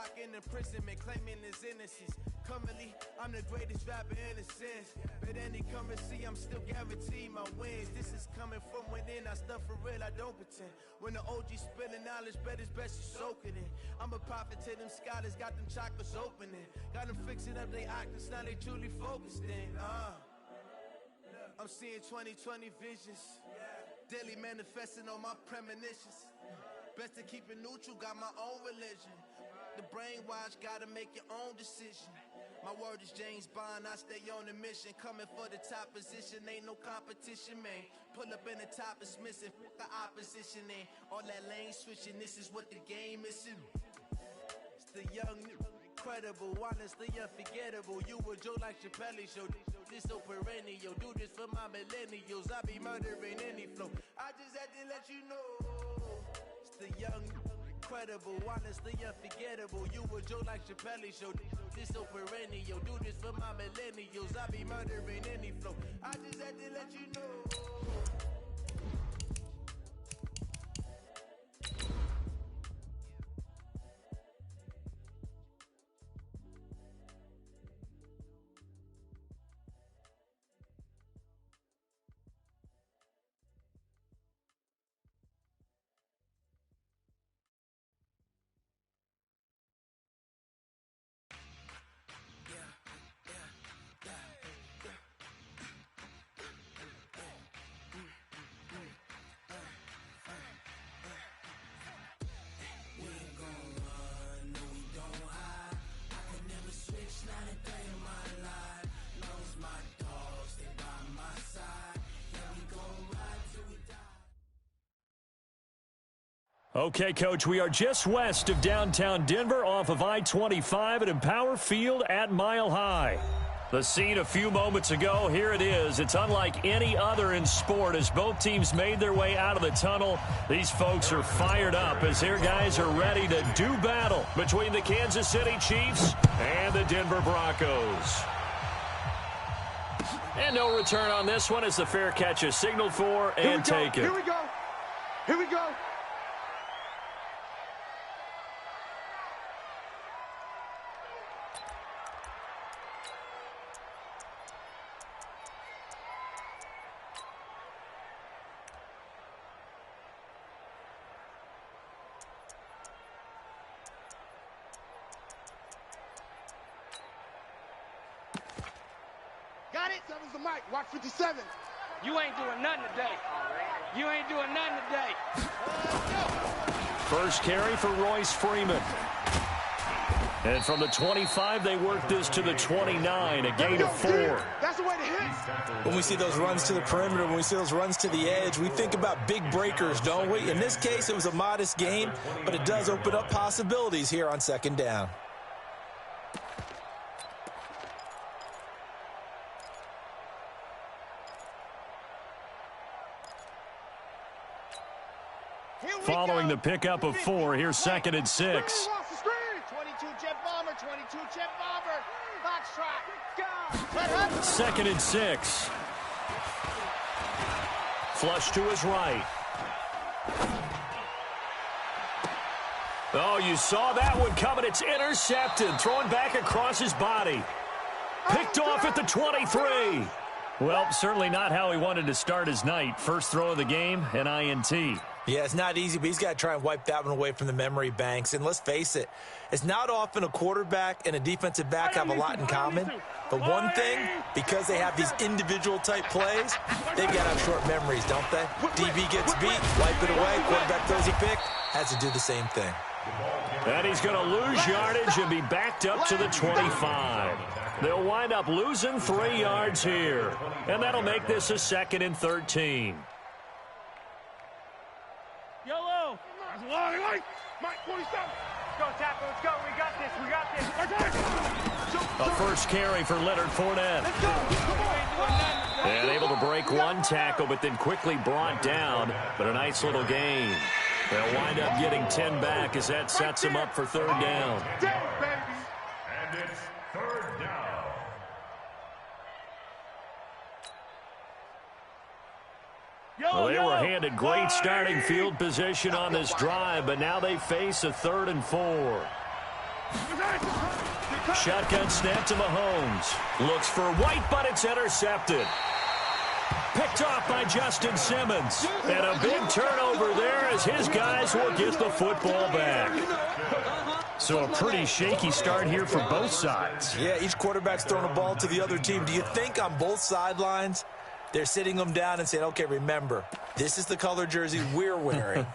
Locking imprisonment, claiming his innocence. Currently, I'm the greatest rapper in a sense. But any currency, I'm still guaranteed my wins. This is coming from within, I stuff for real, I don't pretend. When the OG spilling knowledge, bet it's best you soak it in. I'm a prophet to them scholars, got them chakras opening. Got them fixing up their octaves, now they truly focused in. I'm seeing 2020 visions. Daily manifesting on my premonitions. Best to keep it neutral, got my own religion. The brainwash, gotta make your own decision. My word is James Bond, I stay on a mission. Coming for the top position, ain't no competition, man. Pull up in the top, it's missing, fuck the opposition, ain't all that lane switching, this is what the game is. It's the young, incredible, honestly unforgettable. You a Joe like Chappelle show, this so perennial. Do this for my millennials, I be murdering any flow. I just had to let you know. It's the young, incredible, honestly unforgettable. You a Joe like Chappelle show, this so perennial. Do this for my millennials, I be murdering any flow. I just had to let you know. Okay, Coach, we are just west of downtown Denver off of I-25 at Empower Field at Mile High. The scene a few moments ago, here it is. It's unlike any other in sport as both teams made their way out of the tunnel. These folks are fired up as their guys are ready to do battle between the Kansas City Chiefs and the Denver Broncos. And no return on this one as the fair catch is signaled for and taken. Here we go. Here we go. Got it? That was the mic. Watch 57. You ain't doing nothing today. You ain't doing nothing today. First carry for Royce Freeman. And from the 25, they work this to the 29, a gain of 4. That's the way to hit. When we see those runs to the perimeter, when we see those runs to the edge, we think about big breakers, don't we? In this case, it was a modest gain, but it does open up possibilities here on second down. Following the pickup of 4, here's second and 6. 22 jet bomber, 22 jet bomber. Box track. Second and 6. Flush to his right. Oh, you saw that one coming. It's intercepted. Thrown back across his body. Picked off at the 23. Well, certainly not how he wanted to start his night. First throw of the game, an INT. Yeah, it's not easy, but he's got to try and wipe that one away from the memory banks. And let's face it, it's not often a quarterback and a defensive back have a lot in common. But one thing, because they have these individual type plays, they've got to have short memories, don't they? DB gets beat, wipe it away, quarterback throws a pick, has to do the same thing. And he's going to lose yardage and be backed up to the 25. They'll wind up losing 3 yards here. And that'll make this a 2nd and 13. YOLO! Mike, 47. Go, tackle, let's go. We got this, we got this. A first carry for Leonard Fournette. Let's go. And able to break one tackle, but then quickly brought down. But a nice little gain. They'll wind up getting 10 back as that sets them up for 3rd down. And it's 3rd down. Well, they were handed great starting field position on this drive, but now they face a 3rd and 4. Shotgun snap to Mahomes. Looks for White, but it's intercepted. Picked off by Justin Simmons. And a big turnover there as his guys will get the football back. So a pretty shaky start here for both sides. Yeah, each quarterback's throwing a ball to the other team. Do you think on both sidelines they're sitting them down and saying, okay, remember, this is the color jersey we're wearing.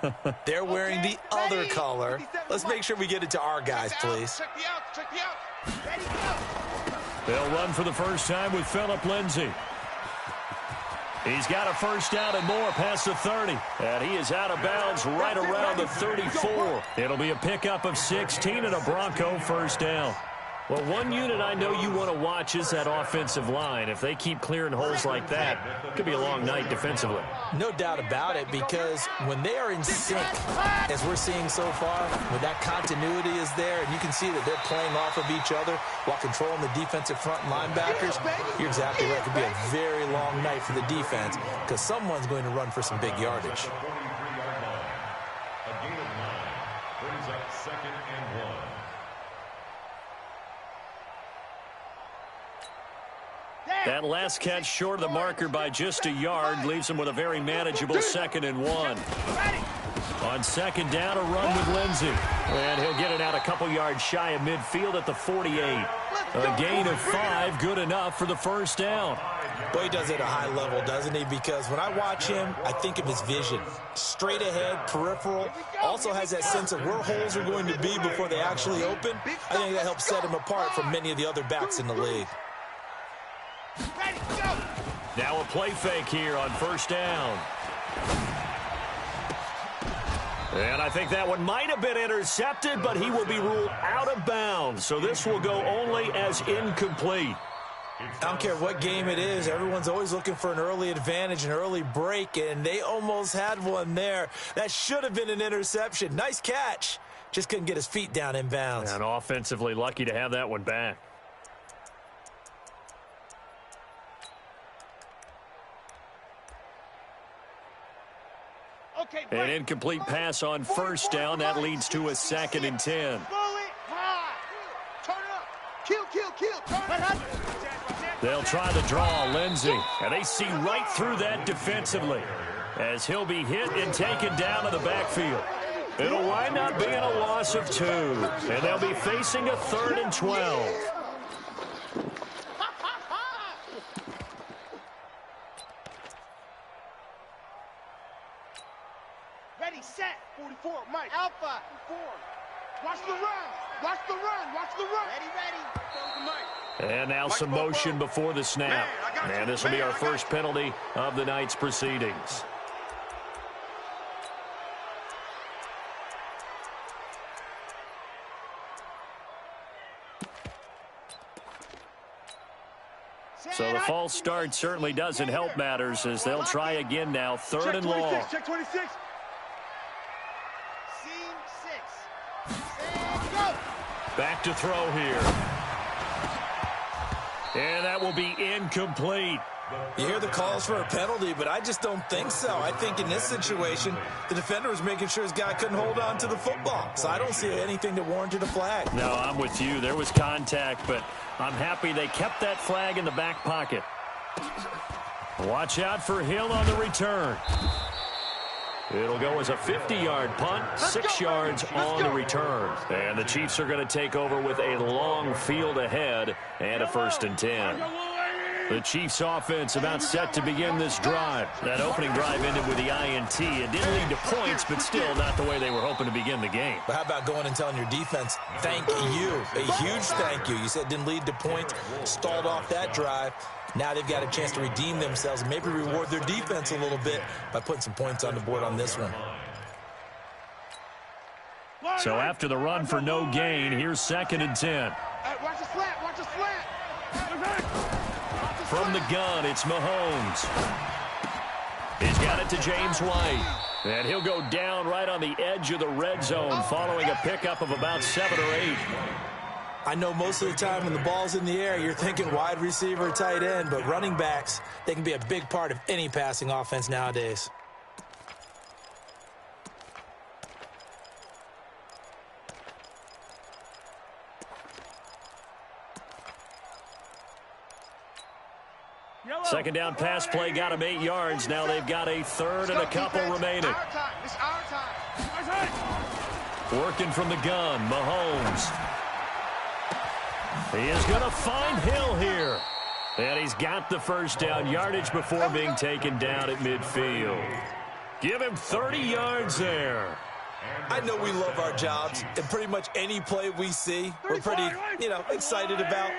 They're wearing the other color. Let's make sure we get it to our guys, please. Check the out. Check the out. Ready, go. They'll run for the first time with Phillip Lindsay. He's got a first down and more past the 30. And he is out of bounds right around the 34. It'll be a pickup of 16 and a Bronco first down. Well, one unit I know you want to watch is that offensive line. If they keep clearing holes like that, it could be a long night defensively. No doubt about it, because when they are in sync, as we're seeing so far, when that continuity is there, and you can see that they're playing off of each other while controlling the defensive front linebackers, you're exactly right. It could be a very long night for the defense because someone's going to run for some big yardage. A gain of 9 brings up 2nd and 1. That last catch short of the marker by just a yard leaves him with a very manageable 2nd and 1. On 2nd down, a run with Lindsay. And he'll get it out a couple yards shy of midfield at the 48. A gain of 5, good enough for the first down. Boy, he does it at a high level, doesn't he? Because when I watch him, I think of his vision. Straight ahead, peripheral. Also has that sense of where holes are going to be before they actually open. I think that helps set him apart from many of the other backs in the league. Ready, go. Now a play fake here on first down. And I think that one might have been intercepted, but he will be ruled out of bounds. So this will go only as incomplete. I don't care what game it is. Everyone's always looking for an early advantage, an early break, and they almost had one there. That should have been an interception. Nice catch. Just couldn't get his feet down in bounds. And offensively lucky to have that one back. An incomplete pass on first down. That leads to a 2nd and 10. They'll try the draw, Lindsay. And they see right through that defensively as he'll be hit and taken down to the backfield. It'll wind up being a loss of 2. And they'll be facing a 3rd and 12. Ready, set. 44, Mike. Alpha. 4. Watch the run. Watch the run. Watch the run. Ready. Throw the Mike. And now some motion before the snap. And this will be our first penalty of the night's proceedings. So the false start certainly doesn't help matters as they'll try again now. 3rd and long. Check 26. Back to throw here. And that will be incomplete. You hear the calls for a penalty, but I just don't think so. I think in this situation, the defender was making sure his guy couldn't hold on to the football. So I don't see anything that warranted a flag. No, I'm with you. There was contact, but I'm happy they kept that flag in the back pocket. Watch out for Hill on the return. It'll go as a 50-yard punt, 6 yards on the return. And the Chiefs are going to take over with a long field ahead and a 1st and 10. The Chiefs offense about set to begin this drive. That opening drive ended with the INT. It didn't lead to points, but still not the way they were hoping to begin the game. But how about going and telling your defense, thank you, a huge thank you. You said it didn't lead to points, stalled off that drive. Now they've got a chance to redeem themselves and maybe reward their defense a little bit by putting some points on the board on this one. So after the run for no gain, here's 2nd and 10. Watch the slant. Watch the slant. From the gun, it's Mahomes. He's got it to James White. And he'll go down right on the edge of the red zone following a pickup of about 7 or 8. I know most of the time when the ball's in the air, you're thinking wide receiver, tight end, but running backs, they can be a big part of any passing offense nowadays. Second down pass play got him 8 yards. Now they've got a third and a couple remaining. It's our time. Working from the gun, Mahomes. He is going to find Hill here. And he's got the first down yardage before being taken down at midfield. Give him 30 yards there. I know we love our jobs, and pretty much any play we see, we're pretty, excited about.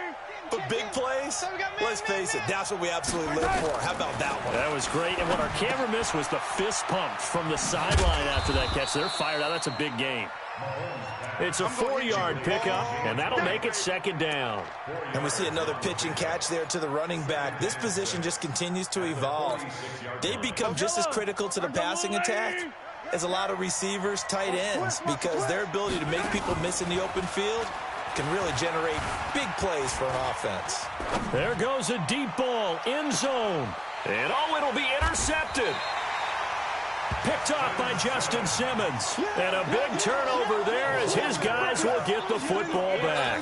But big plays, let's face it, that's what we absolutely live for. How about that one? That was great. And what our camera missed was the fist pump from the sideline after that catch. They're fired out. That's a big game. It's a 4-yard pickup, and that'll make it second down. And we see another pitch and catch there to the running back. This position just continues to evolve. They become just as critical to the passing attack as a lot of receivers, tight ends, because their ability to make people miss in the open field can really generate big plays for an offense. There goes a deep ball, end zone. And it'll be intercepted. Picked off by Justin Simmons. And a big turnover there as his guys will get the football back.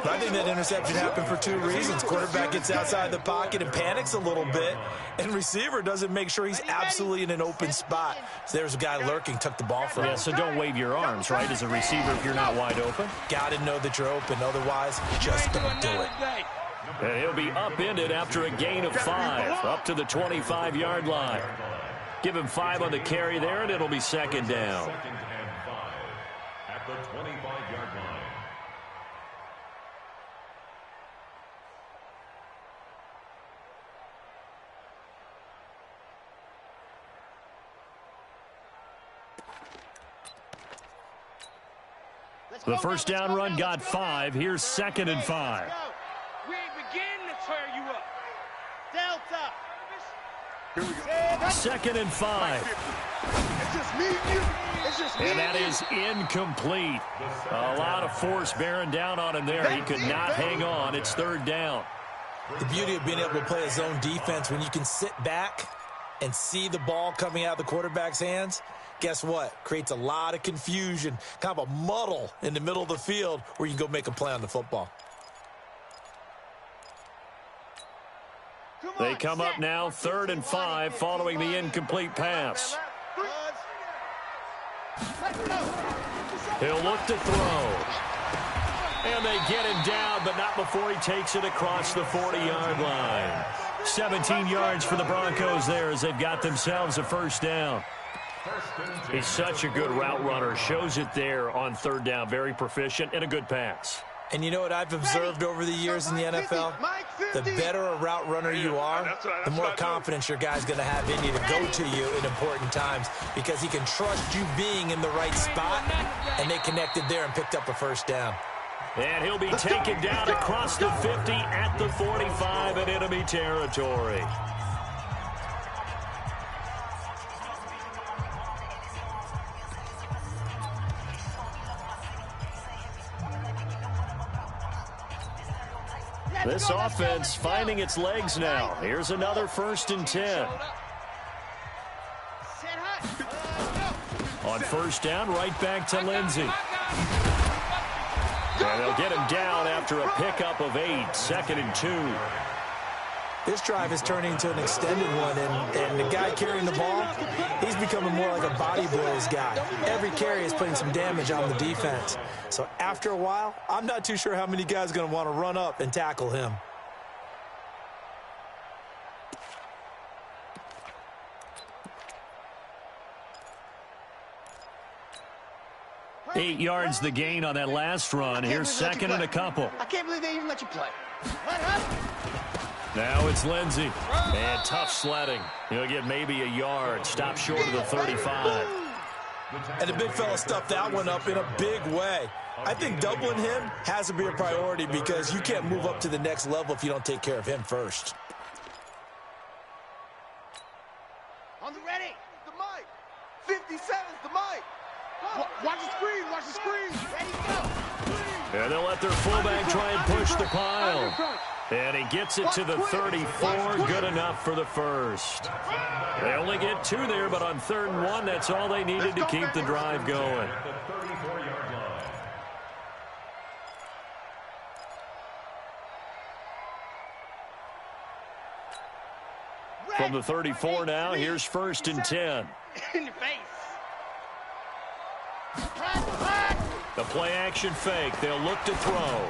But I think that interception happened for 2 reasons. Quarterback gets outside the pocket and panics a little bit, and receiver doesn't make sure he's absolutely in an open spot. So there's a guy lurking, took the ball from him. Yeah, so don't wave your arms, right, as a receiver if you're not wide open. Got to know that you're open. Otherwise, just don't do it. And he'll be upended after a gain of 5, up to the 25-yard line. Give him 5 on the carry there, and it'll be second down. Second and 5 at the 25-yard line. The first down run got 5. Here's second and 5. We ain't beginning to tear you up. Delta. Second and 5. It's just me and you. It's just me And that is incomplete. A lot of force bearing down on him there. He could not hang on. It's third down. The beauty of being able to play a zone defense, when you can sit back and see the ball coming out of the quarterback's hands, guess what? Creates a lot of confusion, kind of a muddle in the middle of the field where you can go make a play on the football. They come up now, third and 5, following the incomplete pass. He'll look to throw. And they get him down, but not before he takes it across the 40-yard line. 17 yards for the Broncos there as they've got themselves a first down. He's such a good route runner. Shows it there on third down. Very proficient and a good pass. And you know what I've observed over the years in the NFL? The better a route runner you are, the more confidence your guy's going to have in you to go to you in important times because he can trust you being in the right spot, and they connected there and picked up a first down. And he'll be taken down across the 50 at the 45 in enemy territory. This offense finding its legs now. Here's another first and 10. On first down, right back to Lindsey. And they'll get him down after a pickup of 8, second and 2. This drive is turning into an extended one, and the guy carrying the ball, he's becoming more like a body blows guy. Every carry is putting some damage on the defense. So after a while, I'm not too sure how many guys are going to want to run up and tackle him. Eight yards the gain on that last run. Here's second and a couple. I can't believe they even let you play. Now it's Lindsey. And tough sledding. He'll get maybe a yard. Stop short of the 35. And the big fella stuffed that one up in a big way. I think doubling him has to be a priority because you can't move up to the next level if you don't take care of him first. On the ready. The mic. 57's the mic. Watch the screen. Watch the screen. Ready, go. And they'll let their fullback try and push the pile. And he gets it to the 34. Good enough for the first. They only get 2 there, but on 3rd and 1, that's all they needed to keep the drive going. From the 34 now, here's 1st and 10. In the face. The play action fake. They'll look to throw.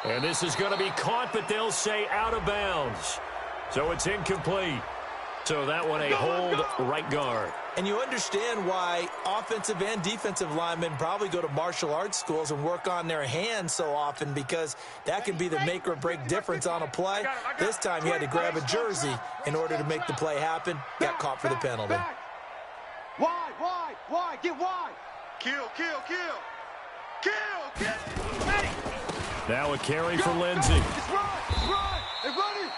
And this is going to be caught, but they'll say out of bounds. So it's incomplete. So that one a hold right guard. And you understand why offensive and defensive linemen probably go to martial arts schools and work on their hands so often, because that can be the make or break difference on a play. This time he had to grab a jersey in order to make the play happen. Got caught for the penalty. Wide, get wide. Kill. Ready. Now a carry for Lindsey. It's run. They're running.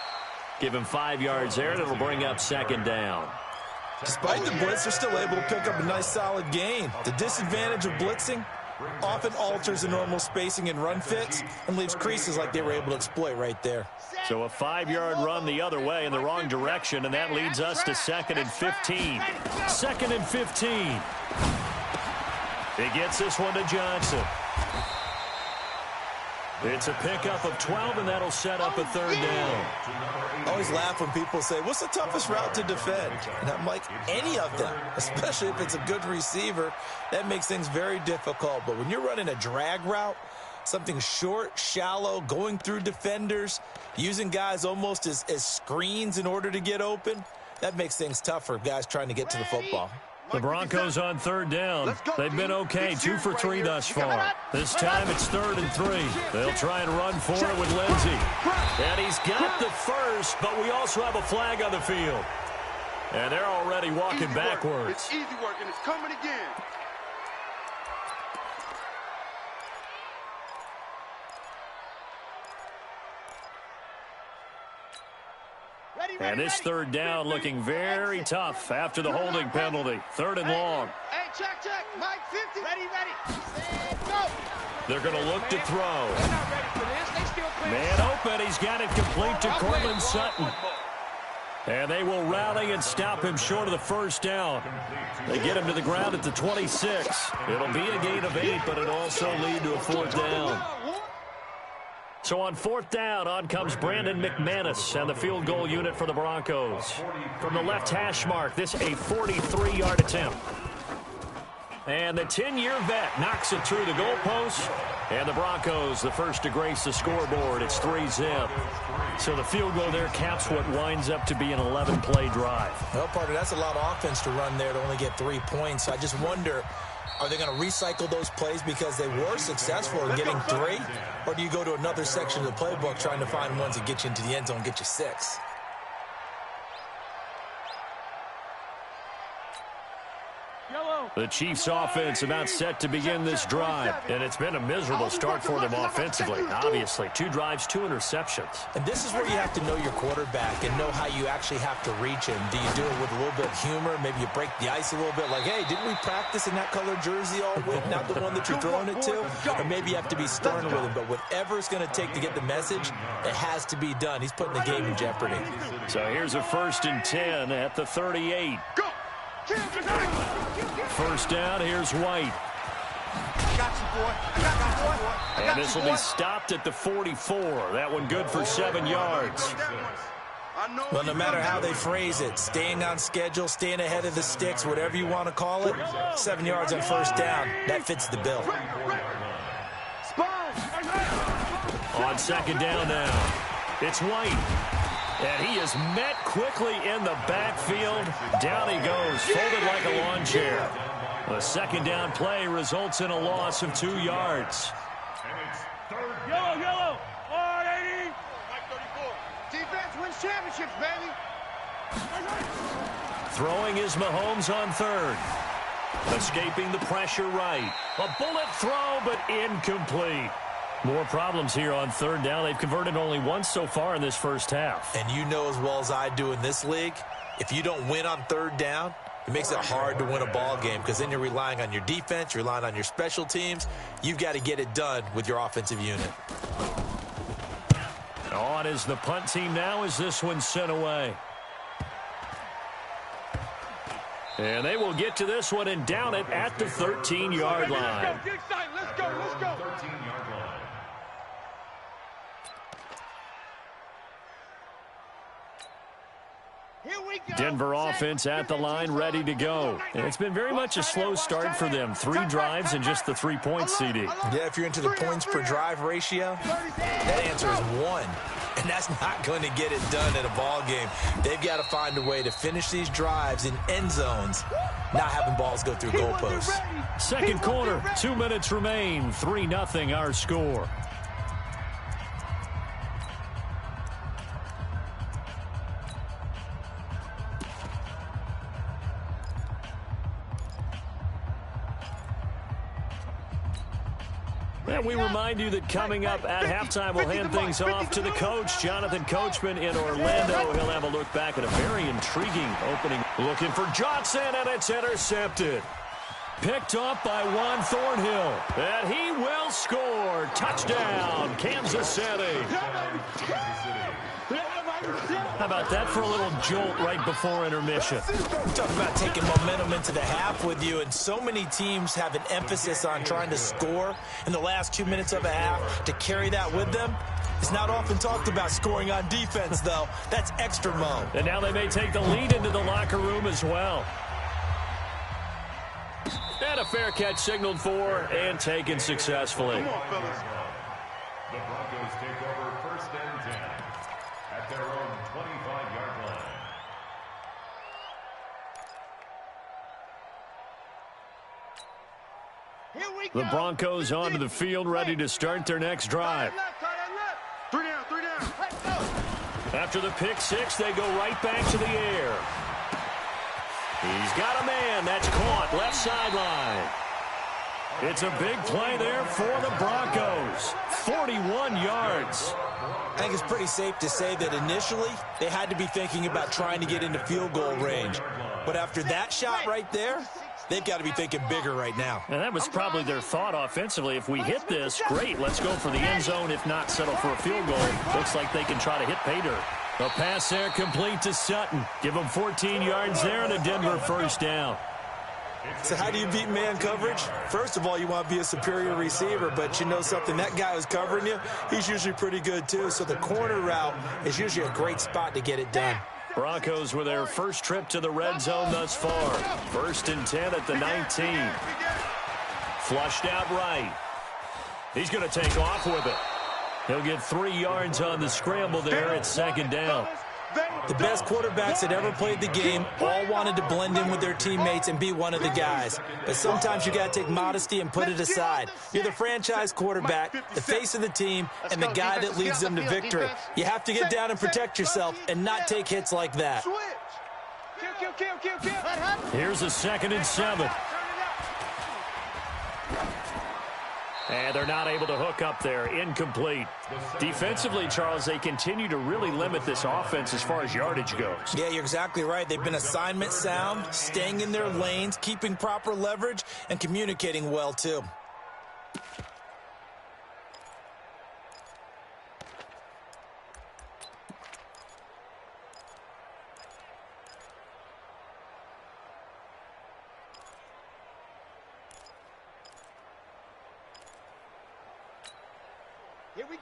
Give him 5 yards there, and it'll bring up 2nd down. Despite the blitz, they're still able to pick up a nice solid gain. The disadvantage of blitzing often alters the normal spacing and run fits and leaves creases like they were able to exploit right there. So a 5-yard run the other way in the wrong direction, and that leads us to 2nd and 15. 2nd and 15. He gets this one to Johnson. It's a pickup of 12, and that'll set up a 3rd down. I always laugh when people say, what's the toughest route to defend? And I'm like, any of them, especially if it's a good receiver. That makes things very difficult. But when you're running a drag route, something short, shallow, going through defenders, using guys almost as screens in order to get open, that makes things tough for guys trying to get to the football. The Broncos on 3rd down. They've been okay, 2 for 3 thus far. This time it's 3rd and 3. They'll try and run for it with Lindsey. And he's got the first, but we also have a flag on the field. And they're already walking backwards. It's easy work, and it's coming again. And this 3rd down looking very tough after the holding penalty. 3rd and long. Hey, check. Mike 50. Ready. Go. They're going to look to throw. They're not ready for this. They still playing. Man open. He's got it complete to Cortland Sutton. And they will rally and stop him short of the 1st down. They get him to the ground at the 26. It'll be a gain of 8, but it'll also lead to a 4th down. So on 4th down, on comes Brandon McManus and the field goal unit for the Broncos. From the left hash mark, this a 43-yard attempt. And the 10-year vet knocks it through the goalpost. And the Broncos, the first to grace the scoreboard. It's 3-zip. So the field goal there caps what winds up to be an 11-play drive. Well, partner, that's a lot of offense to run there to only get 3 points. I just wonder, are they going to recycle those plays because they were successful in getting 3? Or do you go to another section of the playbook trying to find ones that get you into the end zone and get you 6? The Chiefs offense about set to begin this drive. And it's been a miserable start for them offensively. Obviously, 2 drives, 2 interceptions. And this is where you have to know your quarterback and know how you actually have to reach him. Do you do it with a little bit of humor? Maybe you break the ice a little bit. Like, hey, didn't we practice in that color jersey all week? Not the one that you're throwing it to? Or maybe you have to be stern with him. But whatever it's going to take to get the message, it has to be done. He's putting the game in jeopardy. So here's a 1st and 10 at the 38. Go. 1st down, here's White. I got you, boy. And this will be stopped at the 44. That one good for 7 yards. Well, no matter how they phrase it, staying on schedule, staying ahead of the sticks, whatever you want to call it, 7 yards on 1st down, that fits the bill. On 2nd down now, it's White. And he is met quickly in the backfield. Down he goes, folded like a lawn chair. The 2nd down play results in a loss of 2 yards. Yellow. 180. Mike 34. Defense wins championships, baby. Throwing is Mahomes on 3rd. Escaping the pressure right. A bullet throw, but incomplete. More problems here on 3rd down. They've converted only once so far in this first half. And you know as well as I do in this league, if you don't win on 3rd down, it makes it hard to win a ball game because then you're relying on your defense, you're relying on your special teams. You've got to get it done with your offensive unit. On is the punt team now as this one's sent away. And they will get to this one and down it at the 13-yard line. Let's go. 13-yard line. Denver offense at the line, ready to go. And it's been very much a slow start for them. 3 drives and just the 3 points, CD. Yeah, if you're into the points per drive ratio, that answer is 1. And that's not going to get it done in a ball game. They've got to find a way to finish these drives in end zones, not having balls go through goalposts. Second quarter, 2 minutes remain. 3-0 our score. And we remind you that coming up at halftime, we'll hand things off to the coach, Jonathan Coachman in Orlando. He'll have a look back at a very intriguing opening. Looking for Johnson, and it's intercepted. Picked off by Juan Thornhill. And he will score. Touchdown, Kansas City. How about that for a little jolt right before intermission? Talk about taking momentum into the half with you, and so many teams have an emphasis on trying to score in the last 2 minutes of a half to carry that with them. It's not often talked about scoring on defense, though. That's extra mo. And now they may take the lead into the locker room as well. And a fair catch signaled for and taken successfully. The Broncos take over 1st and 10 at their own 25-yard line. The Broncos onto the field, ready to start their next drive. 3 down. After the pick six, they go right back to the air. He's got a man. That's caught left sideline. It's a big play there for the Broncos. 41 yards. I think it's pretty safe to say that initially they had to be thinking about trying to get into field goal range. But after that shot right there, they've got to be thinking bigger right now. And that was probably their thought offensively. If we hit this, great. Let's go for the end zone. If not, settle for a field goal. Looks like they can try to hit pay dirt. A pass there complete to Sutton. Give him 14 yards there and a Denver first down. So how do you beat man coverage? First of all, you want to be a superior receiver, but you know something, that guy who's covering you, he's usually pretty good too. So the corner route is usually a great spot to get it done. Broncos with their first trip to the red zone thus far. 1st and 10 at the 19. Flushed out right. He's going to take off with it. He'll get 3 yards on the scramble there at 2nd down. The best quarterbacks that ever played the game all wanted to blend in with their teammates and be one of the guys. But sometimes you got to take modesty and put it aside. You're the franchise quarterback, the face of the team, and the guy that leads them to victory. You have to get down and protect yourself and not take hits like that. Here's a 2nd and 7. And they're not able to hook up there. Incomplete. Defensively, Charles, they continue to really limit this offense as far as yardage goes. Yeah, you're exactly right. They've been assignment sound, staying in their lanes, keeping proper leverage, and communicating well, too.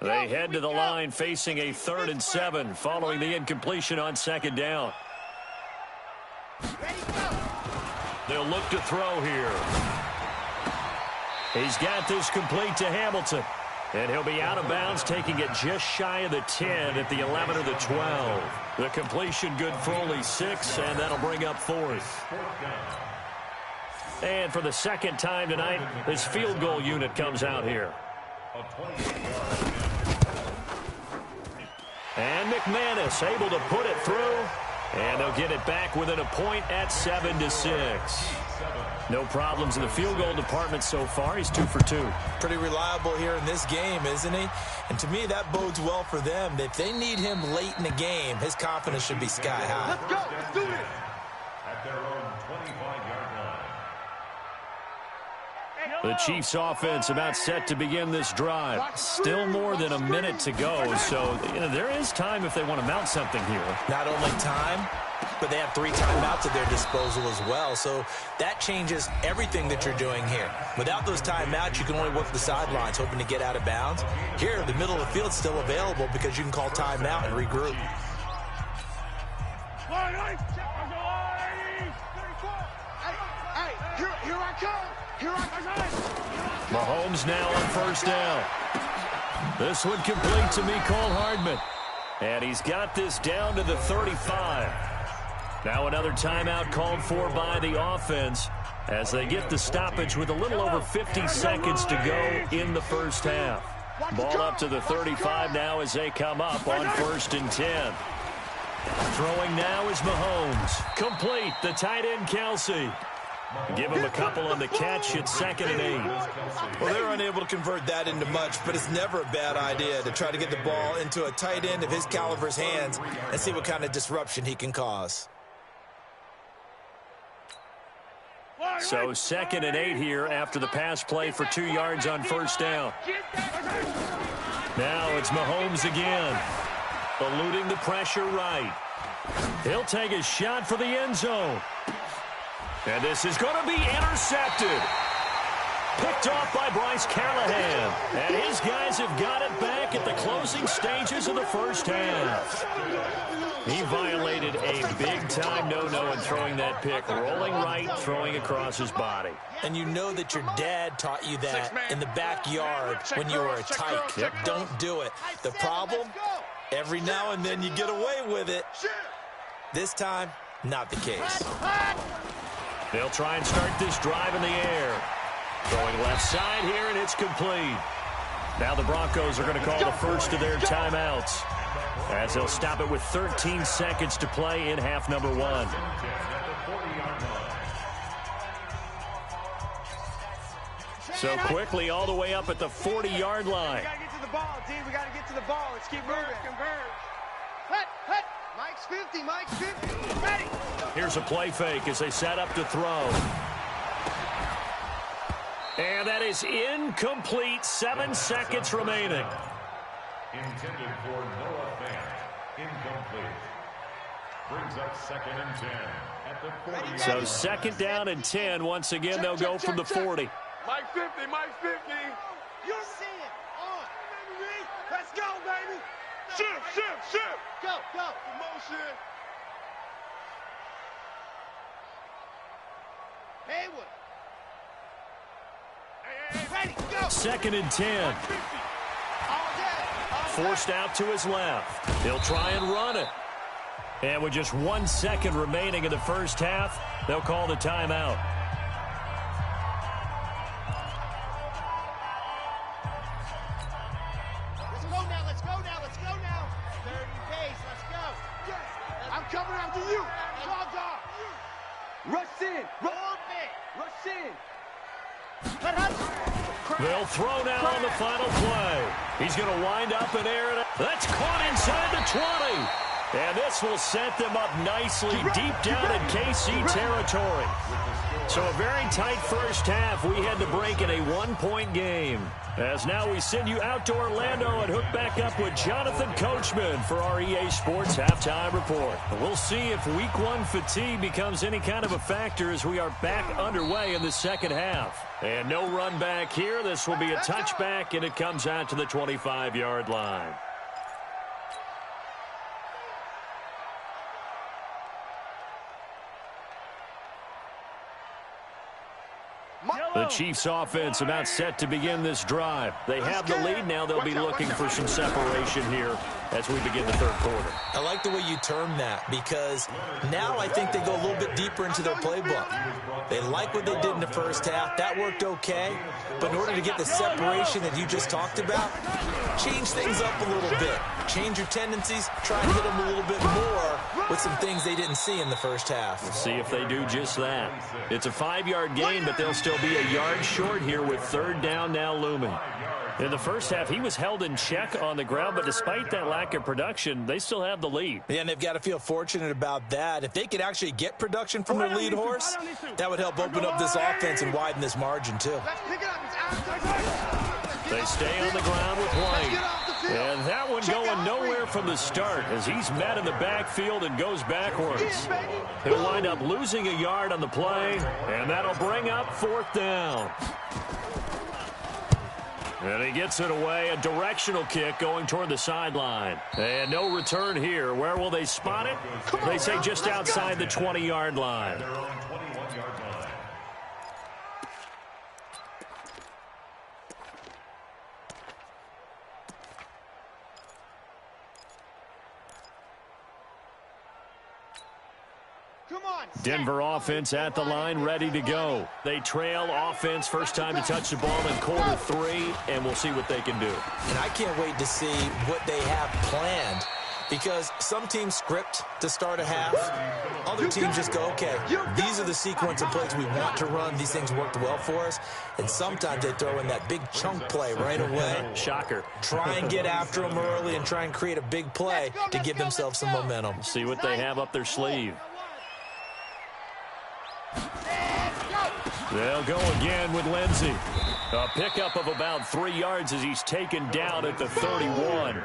They head to the line facing a 3rd and 7 following the incompletion on 2nd down. They'll look to throw here. He's got this complete to Hamilton. And he'll be out of bounds, taking it just shy of the 10 at the 11 or the 12. The completion good for only 6, and that'll bring up 4th. And for the 2nd time tonight, this field goal unit comes out here. And McManus able to put it through. And they'll get it back within a point at 7-6. No problems in the field goal department so far. He's 2 for 2. Pretty reliable here in this game, isn't he? And to me, that bodes well for them. If they need him late in the game, his confidence should be sky high. Let's go. Let's do this. At their own 25-yard line. The Chiefs offense about set to begin this drive. Still more than a minute to go, so there is time if they want to mount something here. Not only time, but they have 3 timeouts at their disposal as well, so that changes everything that you're doing here. Without those timeouts, you can only work the sidelines, hoping to get out of bounds. Here, the middle of the field's still available because you can call timeout and regroup. Here I come. Mahomes now on first down. This one complete to Mecole Hardman. And he's got this down to the 35. Now another timeout called for by the offense as they get the stoppage with a little over 50 seconds to go in the first half. Ball up to the 35 now as they come up on 1st and 10. Throwing now is Mahomes. Complete, the tight end Kelsey. Give him a couple on the catch at 2nd and 8. Well, they're unable to convert that into much, but it's never a bad idea to try to get the ball into a tight end of his caliber's hands and see what kind of disruption he can cause. So 2nd and 8 here after the pass play for 2 yards on first down. Now it's Mahomes again. Eluding the pressure right. He'll take a shot for the end zone. And this is going to be intercepted. Picked off by Bryce Callahan. And his guys have got it back at the closing stages of the first half. He violated a big-time no-no in throwing that pick. Rolling right, throwing across his body. And you know that your dad taught you that in the backyard when you were a tyke. Yep. Don't do it. The problem, every now and then you get away with it. This time, not the case. They'll try and start this drive in the air. Throwing left side here, and it's complete. Now the Broncos are going to call the first of their timeouts as they'll stop it with 13 seconds to play in half number 1. So quickly all the way up at the 40-yard line. We got to get to the ball, D. We got to get to the ball. Let's keep moving. Converge. Hut. Mike's 50. Mike's 50. Ready. Here's a play fake as they set up to throw. And that is incomplete. 7 seconds remaining. Intended for Noah Fant. Incomplete. Brings up 2nd and 10 at the 40. So 2nd down and 10. Once again, they'll go from the 40. Mike 50. Mike 50. You see it. On. Let's go, baby. Shift. Go. Motion. Haywood. Ready, go. 2nd and 10. Forced out to his left. He'll try and run it. And with just 1 second remaining in the first half, they'll call the timeout. Let's go now. 30 pace, let's go. Yes. I'm coming after you. Dog. Rush in. They'll throw now on the final play. He's going to wind up and air it. That's caught inside the 20. And this will set them up nicely deep down in KC territory. So a very tight first half. We had to break in a 1-point game. As now we send you out to Orlando and hook back up with Jonathan Coachman for our EA Sports Halftime Report. We'll see if Week 1 fatigue becomes any kind of a factor as we are back underway in the second half. And no run back here. This will be a touchback, and it comes out to the 25-yard line. The Chiefs offense about set to begin this drive. They have the lead. Now they'll be looking for some separation here as we begin the third quarter. I like the way you term that because now I think they go a little bit deeper into their playbook. They like what they did in the first half. That worked okay. But in order to get the separation that you just talked about, change things up a little bit. Change your tendencies. Try and hit them a little bit more with some things they didn't see in the first half. We'll see if they do just that. It's a 5-yard gain, but they'll still be a yard short here with third down now looming. In the first half, he was held in check on the ground, but despite that lack of production, they still have the lead. Yeah, and they've got to feel fortunate about that. If they could actually get production from their lead horse, that would help open up this offense and widen this margin too. They stay on the ground with White. And that one going nowhere from the start as he's met in the backfield and goes backwards. He'll wind up losing a yard on the play, and that'll bring up fourth down. And he gets it away, a directional kick going toward the sideline. And no return here. Where will they spot it? They say just outside the 20-yard line. Their own 21-yard line. Denver offense at the line, ready to go. They trail offense, first time to touch the ball in quarter 3, and we'll see what they can do. And I can't wait to see what they have planned, because some teams script to start a half. Other teams just go, okay, these are the sequence of plays we want to run. These things worked well for us. And sometimes they throw in that big chunk play right away. Shocker. Try and get after them early and try and create a big play to give themselves some momentum. See what they have up their sleeve. They'll go again with Lindsey. A pickup of about 3 yards as he's taken down at the 31.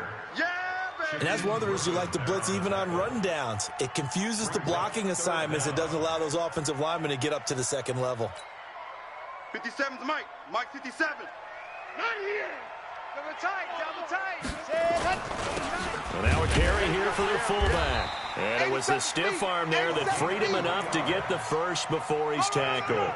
And that's one of the reasons you like to blitz even on rundowns. It confuses the blocking assignments. It doesn't allow those offensive linemen to get up to the second level. 57's Mike. Mike 57. Not here. Double tight. So now a carry here for their fullback. And it was the stiff arm there that freed him enough to get the first before he's tackled.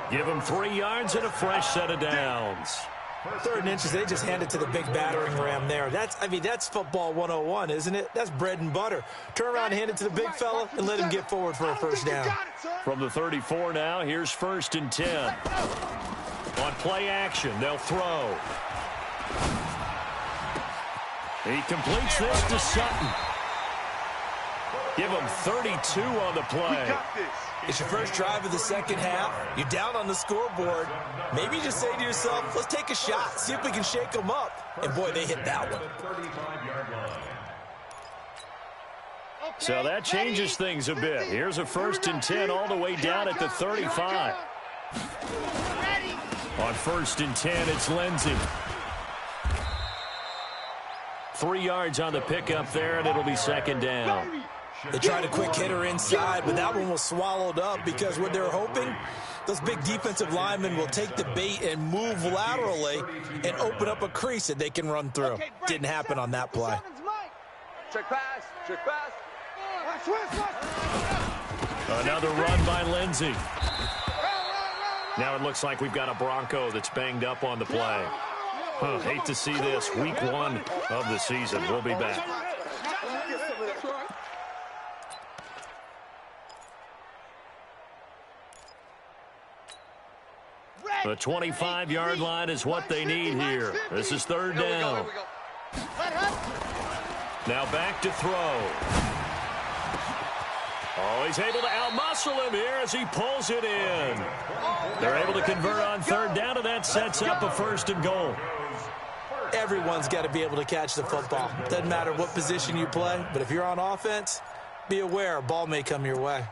Give him 3 yards and a fresh set of downs. 3rd and inches, they just hand it to the big battering ram there. That's football 101, isn't it? That's bread and butter. Turn around and hand it to the big fella and let him get forward for a first down. From the 34 now, here's 1st and 10. On play action, they'll throw. He completes this to Sutton. Give him 32 on the play. It's your first drive of the second half. You're down on the scoreboard. Maybe you just say to yourself, let's take a shot, see if we can shake them up. And, boy, they hit that one. So that changes things a bit. Here's a 1st and 10 all the way down at the 35. On 1st and 10, it's Lindsey. 3 yards on the pickup there, and it'll be 2nd down. They tried a quick hitter inside, but that one was swallowed up because what they're hoping, those big defensive linemen will take the bait and move laterally and open up a crease that they can run through. Didn't happen on that play. Check pass. Another run by Lindsey. Now it looks like we've got a Bronco that's banged up on the play. Hate to see this. Week 1 of the season. We'll be back. The 25-yard line is what they need here. This is 3rd down. Now back to throw. Oh, he's able to outmuscle him here as he pulls it in. They're able to convert on 3rd down, and that sets up a 1st and goal. Everyone's got to be able to catch the football. Doesn't matter what position you play, but if you're on offense, be aware a ball may come your way.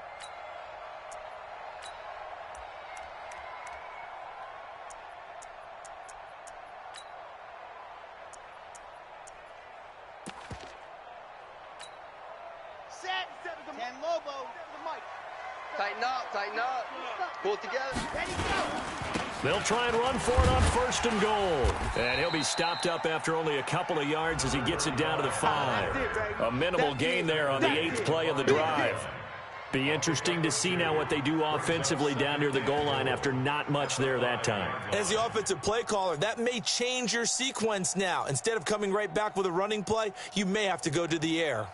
Tighten up. Pull it together. They'll try and run for it on 1st and goal. And he'll be stopped up after only a couple of yards as he gets it down to the 5. A minimal gain there on the 8th play of the drive. Be interesting to see now what they do offensively down near the goal line after not much there that time. As the offensive play caller, that may change your sequence now. Instead of coming right back with a running play, you may have to go to the air.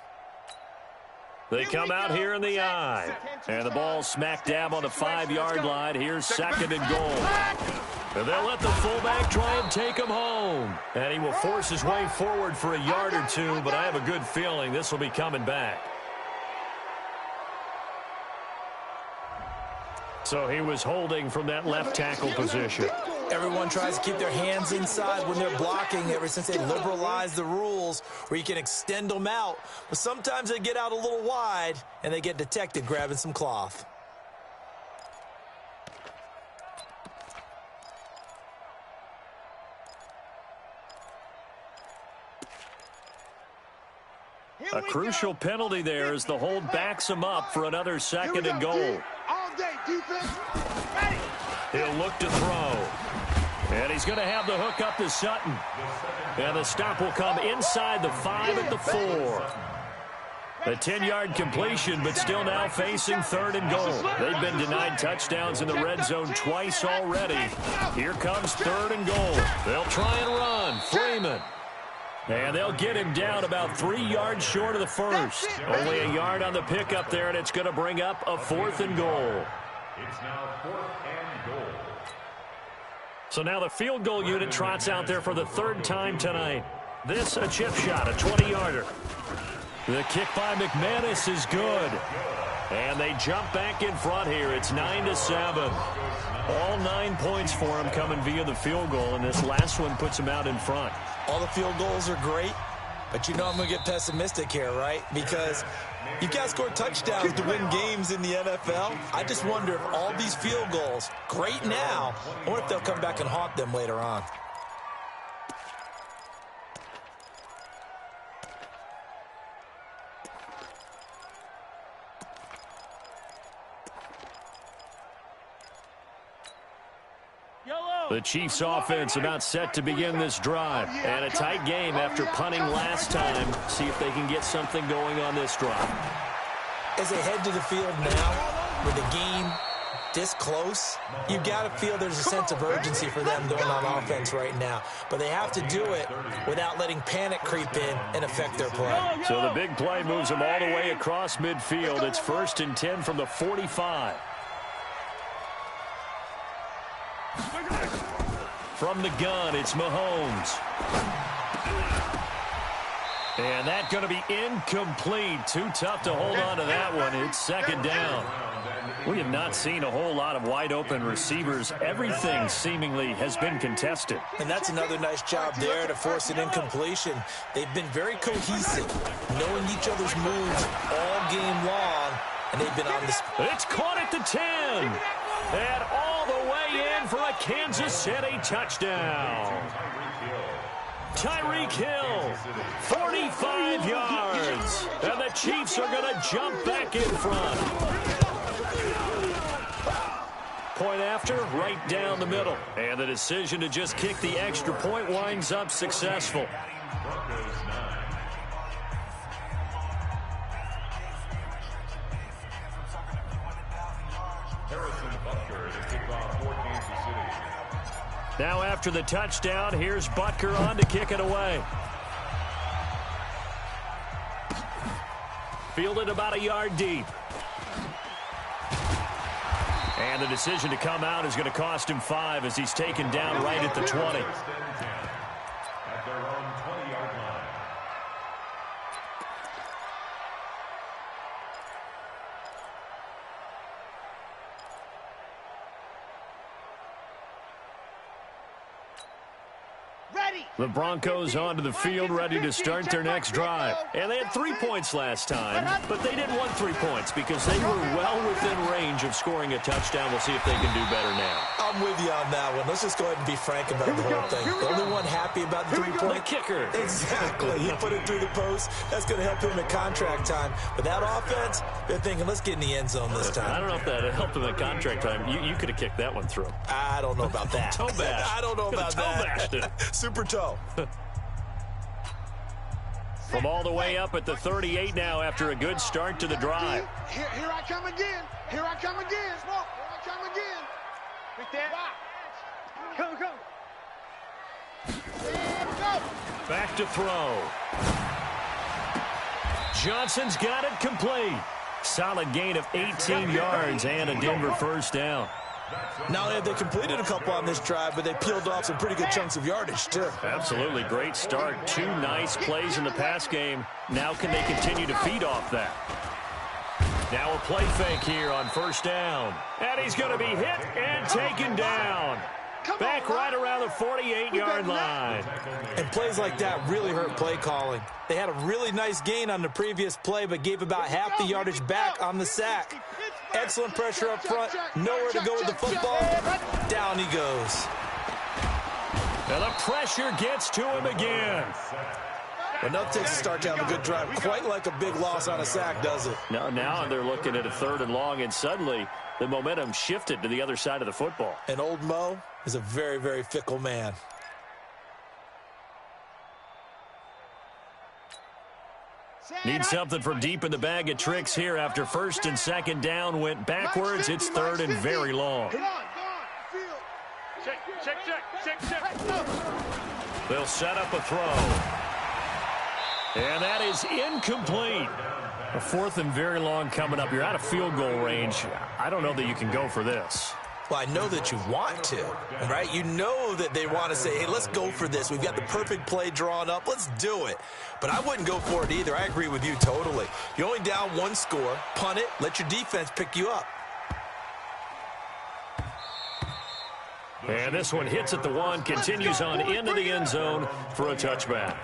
They come out here in the eye. And the ball smack dab on the 5-yard line. Here's 2nd and goal. And they'll let the fullback try and take him home. And he will force his way forward for a yard or two, but I have a good feeling this will be coming back. So he was holding from that left tackle position. Everyone tries to keep their hands inside when they're blocking ever since they liberalized the rules where you can extend them out. But sometimes they get out a little wide and they get detected grabbing some cloth. A crucial penalty there as the hold backs him up for another 2nd and goal. All day, defense. Ready. He'll look to throw. And he's going to have the hook up to Sutton. And the stop will come inside the 5 at the 4. A 10-yard completion, but still now facing 3rd and goal. They've been denied touchdowns in the red zone twice already. Here comes 3rd and goal. They'll try and run. Freeman. And they'll get him down about 3 yards short of the first. Only a yard on the pickup there, and it's going to bring up a 4th and goal. It's now 4th and goal. So now the field goal unit trots out there for the 3rd time tonight. This a chip shot, a 20-yarder. The kick by McManus is good. And they jump back in front here. It's 9-7. All 9 points for them coming via the field goal, and this last one puts them out in front. All the field goals are great, but you know I'm going to get pessimistic here, right? Because you've got to score touchdowns to win games in the NFL. I just wonder if all these field goals, great now, I wonder if they'll come back and haunt them later on. The Chiefs offense about set to begin this drive. And a tight game after punting last time. See if they can get something going on this drive. As they head to the field now, with the game this close, you've got to feel there's a sense of urgency for them going on offense right now. But they have to do it without letting panic creep in and affect their play. So the big play moves them all the way across midfield. It's 1st and 10 from the 45. From the gun, it's Mahomes. And that's going to be incomplete. Too tough to hold on to that one. It's 2nd down. We have not seen a whole lot of wide-open receivers. Everything seemingly has been contested. And that's another nice job there to force an incompletion. They've been very cohesive, knowing each other's moves all game long, and they've been on this. It's caught at the 10. And all the way in for a Kansas City touchdown. Tyreek Hill, 45 yards. And the Chiefs are going to jump back in front. Point after, right down the middle. And the decision to just kick the extra point winds up successful. Now after the touchdown, here's Butker on to kick it away. Fielded about a yard deep. And the decision to come out is going to cost him 5 as he's taken down right at the 20. At their own 20-yard line. The Broncos onto the field ready to start their next drive. And they had 3 points last time, but they didn't want 3 points because they were well within range of scoring a touchdown. We'll see if they can do better now. I'm with you on that one. Let's just go ahead and be frank about the whole thing. The only one happy about the 3-point. The kicker. Exactly. He put it through the post. That's going to help him at contract time. But that offense, they're thinking, let's get in the end zone this time. I don't know if that helped him at contract time. You could have kicked that one through. I don't know about that. Toe bash. I don't know about that. Super toe. From all the way up at the 38 now after a good start to the drive. Here I come again. Here I come again. Here I come again. Right there. Go. And go. Back to throw. Johnson's got it complete. Solid gain of 18 yards and a Denver first down. Not only have they completed a couple on this drive, but they peeled off some pretty good chunks of yardage, too. Absolutely. Great start. 2 nice plays in the pass game. Now can they continue to feed off that? Now a play fake here on first down. And he's going to be hit and taken down. Back right around the 48-yard line. And plays like that really hurt play calling. They had a really nice gain on the previous play, but gave about half the yardage back on the sack. Excellent pressure up front. Nowhere to go with the football. Down he goes. And the pressure gets to him again. But nothing takes a start to have a good drive. Quite like a big loss on a sack, does it? Now they're looking at a 3rd and long, and suddenly the momentum shifted to the other side of the football. And old Mo, is a very, very fickle man. Need something from deep in the bag of tricks here after first and second down went backwards. It's third and very long. They'll set up a throw. And that is incomplete. A fourth and very long coming up. You're out of field goal range. I don't know that you can go for this. Well, I know that you want to, right? You know that they want to say, hey, let's go for this. We've got the perfect play drawn up. Let's do it. But I wouldn't go for it either. I agree with you totally. You're only down one score. Punt it. Let your defense pick you up. And this one hits at the one, continues on into the end zone for a touchback.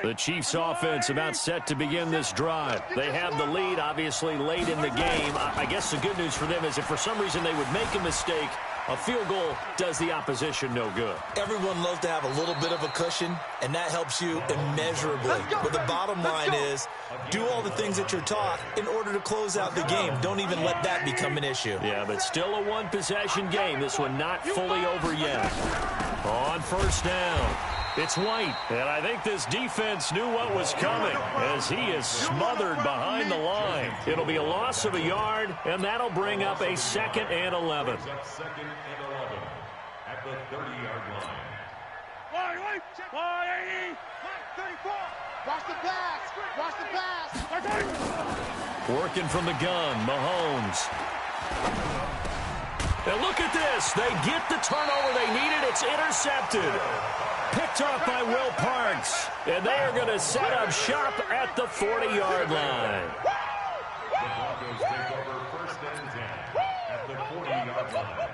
The Chiefs offense about set to begin this drive. They have the lead, obviously, late in the game. I guess the good news for them is if for some reason they would make a mistake, a field goal does the opposition no good. Everyone loves to have a little bit of a cushion, and that helps you immeasurably. But the bottom line is, do all the things that you're taught in order to close out the game. Don't even let that become an issue. Yeah, but still a one-possession game. This one not fully over yet. On first down, it's White. And I think this defense knew what was coming as he is smothered behind the line. It'll be a loss of a yard, and that'll bring up a 2nd and 11. Second and 11 at the 30-yard line. White, 34. Watch the pass. Watch the pass. Working from the gun, Mahomes. And look at this. They get the turnover they needed. It's intercepted. Picked off by Will Parks. And they are going to set up shop at the 40-yard line. The Broncos take over first and 10 at the 40-yard line.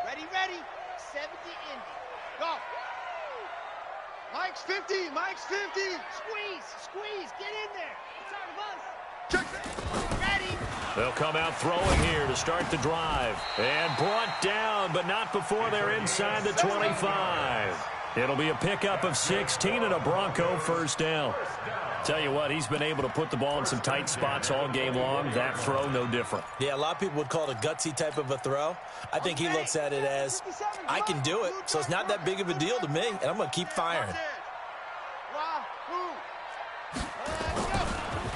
Ready. 70 Indy. Go. Mike's 50. Squeeze. Get in there. It's out of us. Check. Ready. They'll come out throwing here to start the drive. And brought down, but not before they're inside the 25. It'll be a pickup of 16 and a Bronco first down. Tell you what, he's been able to put the ball in some tight spots all game long. That throw, no different. Yeah, a lot of people would call it a gutsy type of a throw. I think he looks at it as, I can do it, so it's not that big of a deal to me, and I'm going to keep firing.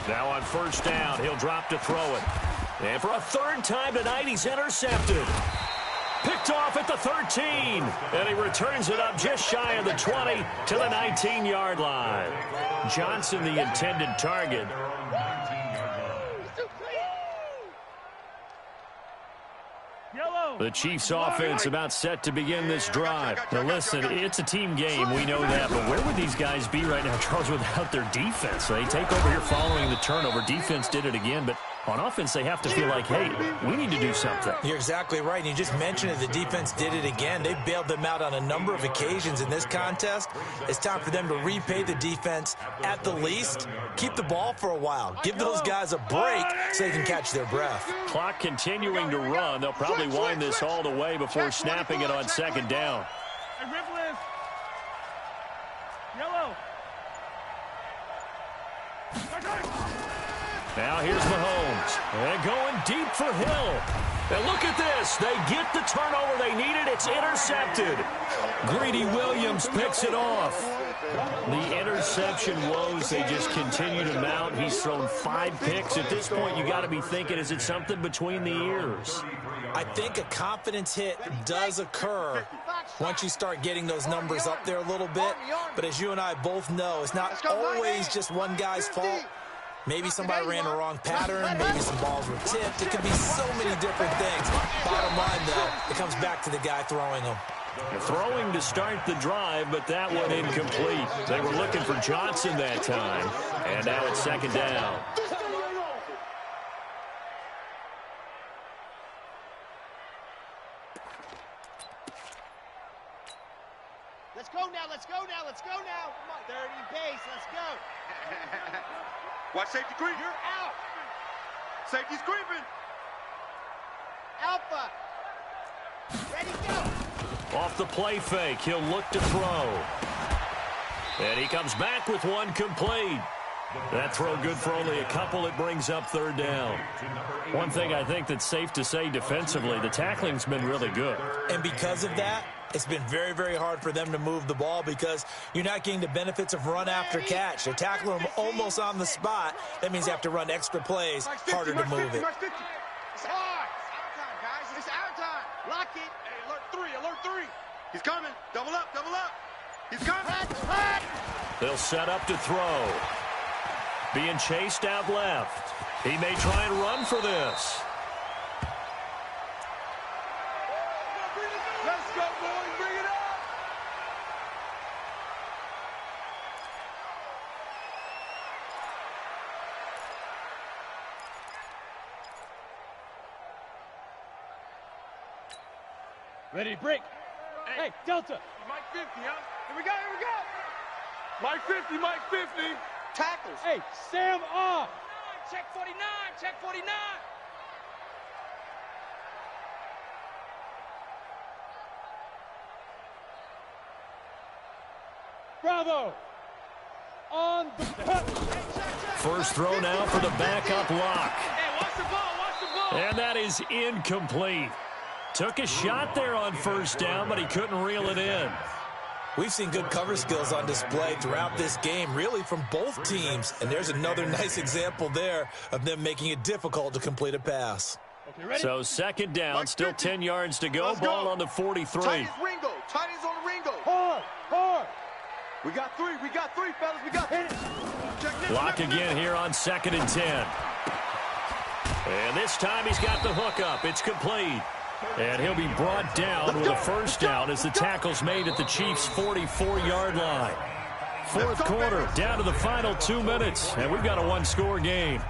Now on first down, he'll drop to throw it. And for a third time tonight, he's intercepted. Picked off at the 13. And he returns it up just shy of the 20 to the 19-yard line. Johnson, the intended target. The Chiefs offense about set to begin this drive. Now listen, it's a team game, we know that, but where would these guys be right now, Charles, without their defense? So they take over here following the turnover. Defense did it again, but on offense they have to feel like, hey, we need to do something. You're exactly right, and you just mentioned it, the defense did it again. They bailed them out on a number of occasions in this contest. It's time for them to repay the defense at the least. Keep the ball for a while. Give those guys a break so they can catch their breath. Clock continuing to run. They'll probably wind this all the way before snapping it on second down. Now here's Mahomes. And going deep for Hill. And look at this. They get the turnover they needed. It's intercepted. Greedy Williams picks it off. The interception woes, they just continue to mount. He's thrown 5 picks. At this point, you got to be thinking, is it something between the ears? I think a confidence hit does occur once you start getting those numbers up there a little bit. But as you and I both know, it's not always just one guy's fault. Maybe somebody ran the wrong pattern. Maybe some balls were tipped. It could be so many different things. Bottom line, though, it comes back to the guy throwing them. Throwing to start the drive, but that one incomplete. They were looking for Johnson that time. And now it's second down. Let's go now. Come on, 30 pace, let's go. Watch safety creep. You're out. Safety's creeping. Alpha. Ready, go. Off the play fake, he'll look to throw. And he comes back with one complete. That throw good for only a couple. It brings up third down. One thing I think that's safe to say defensively, the tackling's been really good. And because of that, it's been very, very hard for them to move the ball because you're not getting the benefits of run after catch. They're tackling them almost on the spot. That means you have to run extra plays, harder to move it. It's hard. It's our time, guys. It's our time. Lock it. Hey, alert three, alert three. He's coming. Double up, double up. He's coming. They'll set up to throw. Being chased out left. He may try and run for this. Let's go, boys. Bring it up. Ready to break. Hey, Delta. Mike 50, huh? Here we go, here we go. Mike 50, Mike 50. Tackles. Hey, Sam off. Check 49, check 49. Bravo. On the First throw now for the backup lock. Hey, watch the ball, watch the ball. And that is incomplete. Took a shot there on first down, but he couldn't reel it in. We've seen good cover skills on display throughout this game, really from both teams. And there's another nice example there of them making it difficult to complete a pass. Okay, So second down, still 10 yards to go. Ball on the 43. Tight as Ringo. Tight as on the Ringo. Hard, hard. We got three, fellas. We got it. Check this. Block again here on 2nd and 10. And this time he's got the hook up. It's complete. And he'll be brought down with a first down as the tackle's made at the Chiefs' 44-yard line. Fourth quarter, down to the final 2 minutes, and we've got a one-score game.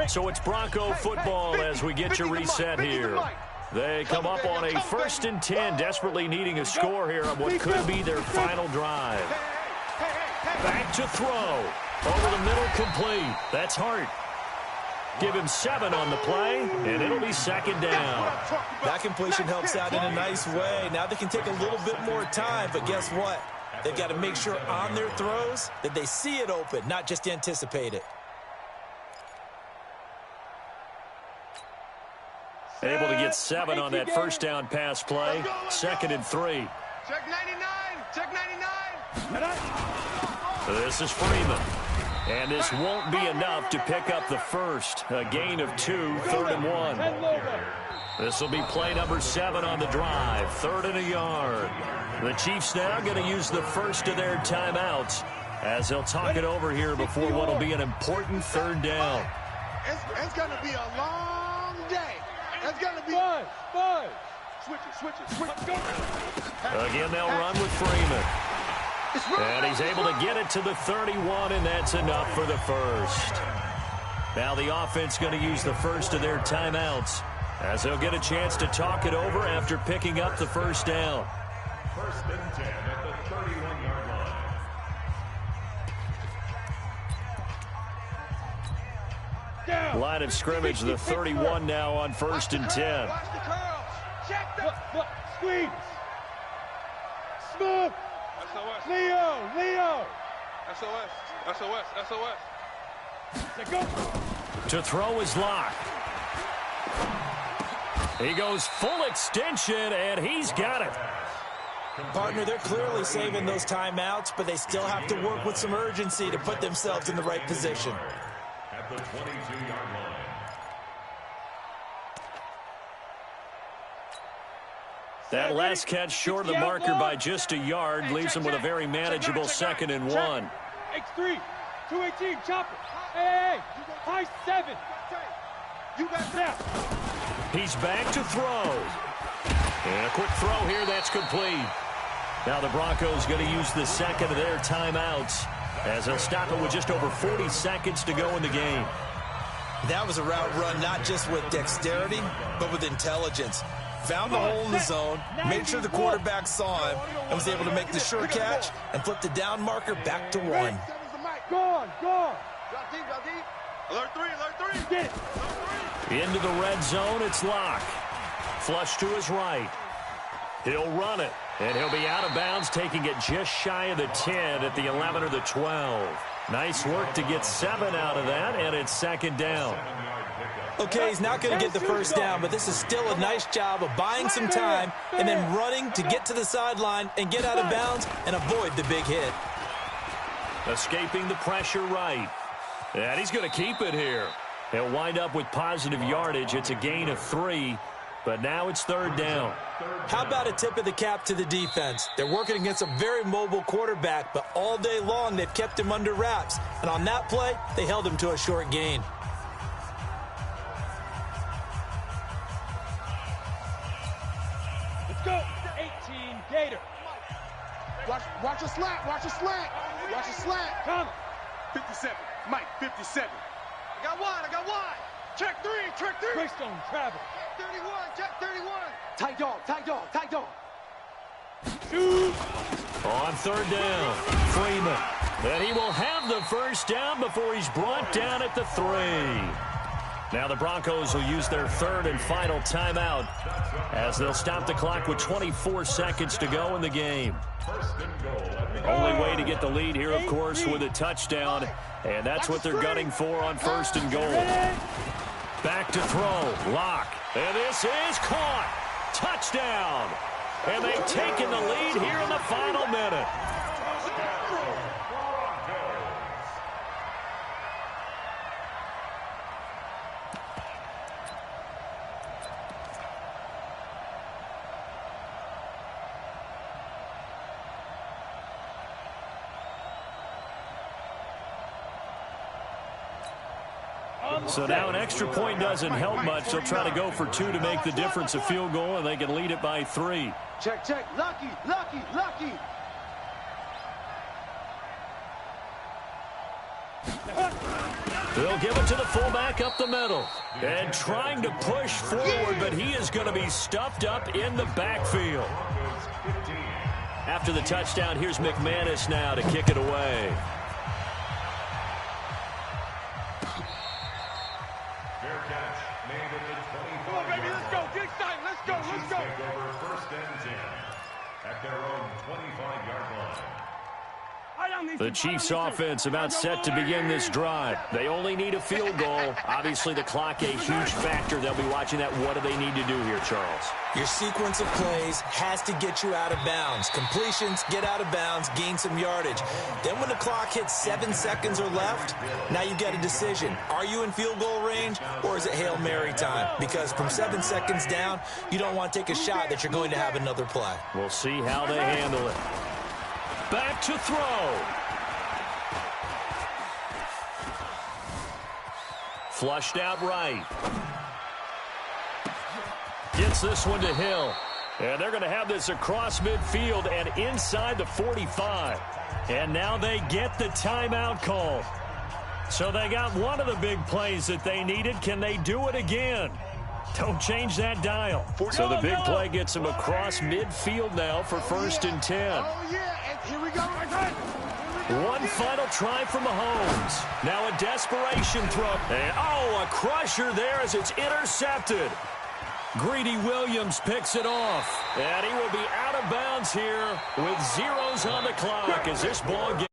So it's Bronco football as we get your reset here. They come up on a 1st and 10, desperately needing a score here on what could be their final drive. Back to throw. Over the middle, complete. That's Hart. Give him 7 on the play, and it'll be second down. That completion helps out in a nice way. Now they can take a little bit more time, but guess what? They've got to make sure on their throws that they see it open, not just anticipate it. Able to get 7 on that first down pass play. 2nd and 3. Check 99. Check 99. This is Freeman. And this won't be enough to pick up the first. A gain of 2, 3rd and 1. This will be play number 7 on the drive. 3rd and a yard. The Chiefs now going to use the first of their timeouts as they'll talk it over here before what will be an important 3rd down. It's going to be a long day. It's going to be... Five. Switch it. Again, they'll run with Freeman. And he's able to get it to the 31, and that's enough for the first. Now the offense going to use the first of their timeouts as they'll get a chance to talk it over after picking up the first down. 1st and 10 at the 31-yard line. Line of scrimmage, the 31 now on 1st and 10. Watch the curls. Check the... Squeeze. Smooth. SOS. Leo. SOS. Go. To throw is Locke. He goes full extension, and he's got it. Partner, they're clearly saving those timeouts, but they still have to work with some urgency to put themselves in the right position. At the 22-yard line. That last catch short of the marker by just a yard leaves him with a very manageable 2nd and 1. X3, 218, chopper. Hey, high 7. You got that. He's back to throw. And a quick throw here, that's complete. Now the Broncos going to use the second of their timeouts as they'll stop it with just over 40 seconds to go in the game. That was a route run not just with dexterity, but with intelligence. Found the hole in the zone, made sure the quarterback saw him, and was able to make the sure catch and flip the down marker back to 1. Gone. Drop deep, drop deep. Alert three, alert three. Get it. Into the red zone, it's Locke. Flush to his right. He'll run it, and he'll be out of bounds, taking it just shy of the 10 at the 11 or the 12. Nice work to get 7 out of that, and it's second down. Okay, he's not going to get the first down, but this is still a nice job of buying some time and then running to get to the sideline and get out of bounds and avoid the big hit. Escaping the pressure right. And he's going to keep it here. He'll wind up with positive yardage. It's a gain of 3, but now it's third down. How about a tip of the cap to the defense? They're working against a very mobile quarterback, but all day long they've kept him under wraps. And on that play, they held him to a short gain. Let's go. 18 Gator. Watch a slant, watch a slant. Watch a slant. Come. 57. Mike, 57. I got one. Check three. Greystone travel. Check 31. Tight dog. Shoot. On third down, Freeman. And he will have the first down before he's brought down at the 3. Now the Broncos will use their third and final timeout as they'll stop the clock with 24 seconds to go in the game. Only way to get the lead here, of course, with a touchdown, and that's what they're gunning for on first and goal. Back to throw, Locke, and this is caught. Touchdown. And they've taken the lead here in the final minute. So now an extra point doesn't help much. They'll try to go for 2 to make the difference a field goal, and they can lead it by 3. Check. Lucky. They'll give it to the fullback up the middle. And trying to push forward, but he is going to be stuffed up in the backfield. After the touchdown, here's McManus now to kick it away. Come on, baby, let's go. Get excited. Let's go. Take over first and 10 at their own 25-yard line. The Chiefs offense about set to begin this drive. They only need a field goal. Obviously, the clock a huge factor. They'll be watching that. What do they need to do here, Charles? Your sequence of plays has to get you out of bounds. Completions, get out of bounds, gain some yardage. Then when the clock hits 7 seconds or left, now you get a decision. Are you in field goal range, or is it Hail Mary time? Because from 7 seconds down, you don't want to take a shot that you're going to have another play. We'll see how they handle it. Back to throw. Flushed out right. Gets this one to Hill. And they're going to have this across midfield and inside the 45. And now they get the timeout call. So they got one of the big plays that they needed. Can they do it again? Don't change that dial. So the big play gets them across midfield now for first and 10. Oh, yeah. And here we go. One final try from Mahomes. Now a desperation throw. And, a crusher there as it's intercepted. Greedy Williams picks it off. And he will be out of bounds here with zeros on the clock as this ball game